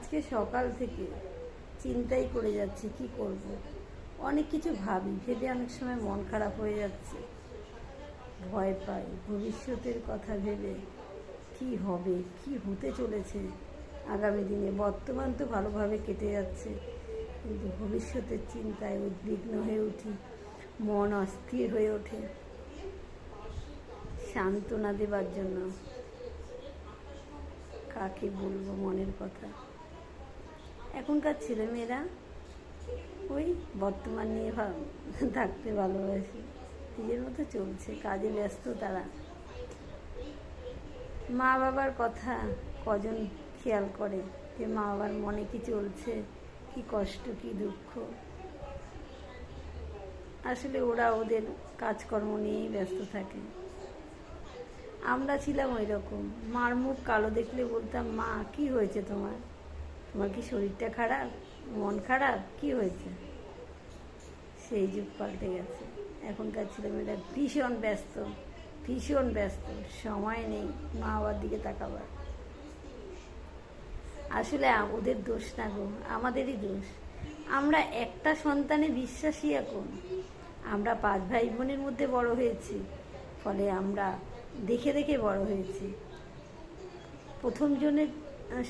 আজকে সকাল থেকে চিন্তাই করে যাচ্ছি কি করব। অনেক কিছু ভাবি, ভেবে অনেক সময় মন খারাপ হয়ে যাচ্ছে, ভয় পাই ভবিষ্যতের কথা ভেবে। কি হবে, কি হতে চলেছে আগামী দিনে। বর্তমান তো ভালোভাবে কেটে যাচ্ছে, কিন্তু ভবিষ্যতের চিন্তায় উদ্বিগ্ন হয়ে উঠি, মন অস্থির হয়ে ওঠে। সান্ত্বনা দেবার জন্য কাকে বলবো মনের কথা। এখনকার ছেলেমেয়েরা ওই বর্তমান নিয়ে থাকতে ভালোবাসে, নিজের মতো চলছে, কাজে ব্যস্ত তারা। মা বাবার কথা কজন খেয়াল করে যে মা বাবার মনে কি চলছে, কি কষ্ট, কি দুঃখ। আসলে ওরা ওদের কাজকর্ম নিয়েই ব্যস্ত থাকে। আমরা ছিলাম ওই রকম, মার মুখ কালো দেখলে বলতাম, মা কি হয়েছে তোমার, তোমার কি শরীরটা খারাপ, মন খারাপ, কি হয়েছে। সেই যুগ পাল্টে গেছে। এখনকার ছেলেমেয়েরা ভীষণ ব্যস্ত, ভীষণ ব্যস্ত, সময় নেই মা বাবার দিকে তাকাবার। আসলে ওদের দোষ না গো, আমাদেরই দোষ। আমরা একটা সন্তানে বিশ্বাসী। এখন আমরা 5 ভাই বোনের মধ্যে বড় হয়েছি, ফলে আমরা দেখে দেখে বড় হয়েছি। প্রথম জনের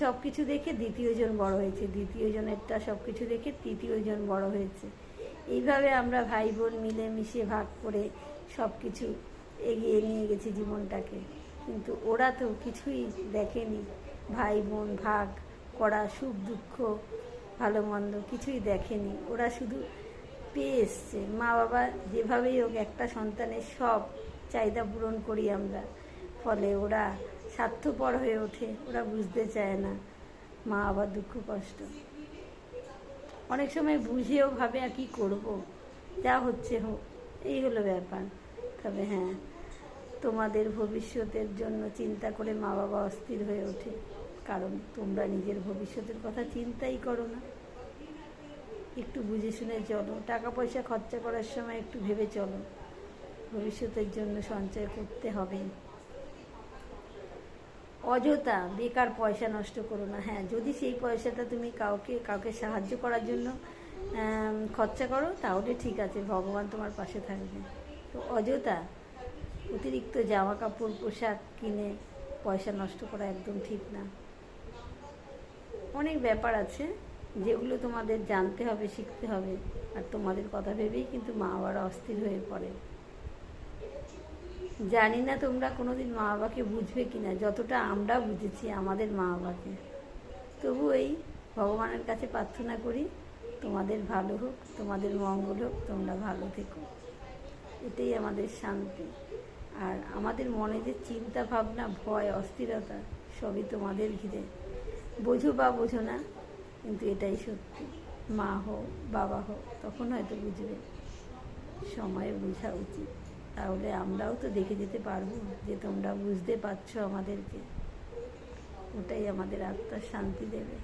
সব কিছু দেখে দ্বিতীয় জন বড় হয়েছে, দ্বিতীয় জনেরটা সব কিছু দেখে তৃতীয় জন বড় হয়েছে। এইভাবে আমরা ভাই বোন মিলেমিশে ভাগ করে সব কিছু এগিয়ে নিয়ে গেছি জীবনটাকে। কিন্তু ওরা তো কিছুই দেখেনি, ভাই বোন ভাগ করা, সুখ দুঃখ ভালো মন্দ কিছুই দেখেনি। ওরা শুধু পেয়ে এসছে। মা বাবা যেভাবেই হোক একটা সন্তানের সব চাহিদা পূরণ করি আমরা, ফলে ওরা স্বার্থপর হয়ে ওঠে। ওরা বুঝতে চায় না মা বাবার দুঃখ কষ্ট। অনেক সময় বুঝেও ভাবে আর কি করব, যা হচ্ছে হোক, এই হলো ব্যাপার। তবে হ্যাঁ, তোমাদের ভবিষ্যতের জন্য চিন্তা করে মা বাবা অস্থির হয়ে ওঠে, কারণ তোমরা নিজের ভবিষ্যতের কথা চিন্তাই করো না। একটু বুঝে শুনে চলো, টাকা পয়সা খরচা করার সময় একটু ভেবে চলো, ভবিষ্যতের জন্য সঞ্চয় করতে হবে। অযথা বেকার পয়সা নষ্ট করো না। হ্যাঁ, যদি সেই পয়সাটা তুমি কাউকে সাহায্য করার জন্য খরচা করো, তাহলে ঠিক আছে, ভগবান তোমার পাশে থাকবে। তো অযথা অতিরিক্ত জামা কাপড় পোশাক কিনে পয়সা নষ্ট করা একদম ঠিক না। অনেক ব্যাপার আছে যেগুলো তোমাদের জানতে হবে, শিখতে হবে। আর তোমাদের কথা ভেবেই কিন্তু মা বাবারা অস্থির হয়ে পড়ে। জানি না তোমরা কোনোদিন মা বাবাকে বুঝবে কিনা, যতটা আমরা বুঝেছি আমাদের মা বাবাকে। তবু এই ভগবানের কাছে প্রার্থনা করি, তোমাদের ভালো হোক, তোমাদের মঙ্গল হোক, তোমরা ভালো থেকো, এটাই আমাদের শান্তি। আর আমাদের মনে যে চিন্তা ভাবনা, ভয়, অস্থিরতা, সবই তোমাদের ঘিরে। বোঝো বা বোঝো না, কিন্তু এটাই সত্যি। মা হোক, বাবা হোক, তখন হয়তো বুঝবে। সময়ে বোঝা উচিত, তাহলে আমরাও তো দেখে যেতে পারবো যে তোমরা বুঝতে পারছো আমাদেরকে। ওটাই আমাদের আত্মার শান্তি দেবে।